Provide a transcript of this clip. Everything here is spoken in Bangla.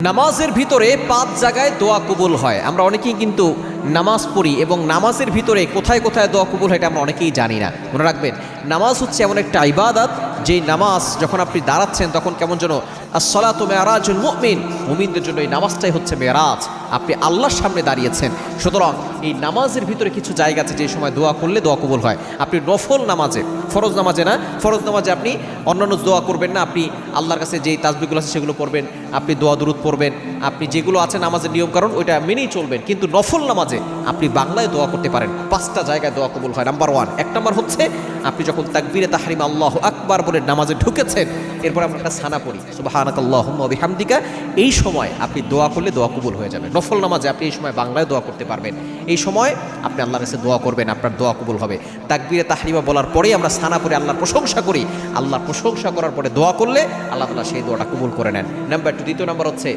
নামাজের ভিতরে 5 জায়গায় দোয়া কবুল হয়। আমরা অনেকেই কিন্তু নামাজ পড়ি এবং নামাজের ভিতরে কোথায় কোথায় দোয়া কবুল হয় এটা আমরা অনেকেই জানি না। মনে রাখবেন, নামাজ হচ্ছে এমন একটা ইবাদত, যেই নামাজ যখন আপনি দাঁড়াচ্ছেন তখন কেমন যেন আসসালাতু মেরাজুল মুমিন, মুমিনদের জন্য এই নামাজটাই হচ্ছে মেরাজ। আপনি আল্লাহর সামনে দাঁড়িয়েছেন। সুতরাং এই নামাজের ভিতরে কিছু জায়গা আছে যে সময় দোয়া করলে দোয়া কবুল হয়। আপনি নফল নামাজে, ফরজ নামাজে না, ফরজ নামাজে আপনি অন্যান্য দোয়া করবেন না, আপনি আল্লাহর কাছে যেই তাসবিহগুলো আছে সেগুলো পড়বেন, আপনি দোয়া দুরূদ পড়বেন, আপনি যেগুলো আছে নামাজের নিয়মকানুন ওইটা মেনেই চলবেন। কিন্তু নফল নামাজে আপনি বাংলায় দোয়া করতে পারেন। 5টা জায়গায় দোয়া কবুল হয়। নাম্বার 1, 1 নম্বর হচ্ছে আপনি যখন তাকবীরে তাহরিম আল্লাহু আকবার বলে নামাজে ঢুকেছেন, এরপর আমরা একটা সানা পড়ি সুবহানাকাল্লাহুম্মা ওয়া বিহামদিকা, এই সময় আপনি দোয়া করলে দোয়া কবুল হয়ে যাবে। নফল নামাজে আপনি এই সময় বাংলায় দোয়া করতে পারবেন। এই সময় আপনি আল্লাহর কাছে দোয়া করবেন, আপনার দোয়া কবুল হবে। তাকবীরে তাহরিমা বলার পরেই আমরা সানা পড়ে আল্লাহর প্রশংসা করি। আল্লাহর প্রশংসা করার পরে দোয়া করলে আল্লাহ তাআলা সেই দোয়াটা কবুল করে নেন। নাম্বার 2, দ্বিতীয় নাম্বার হচ্ছে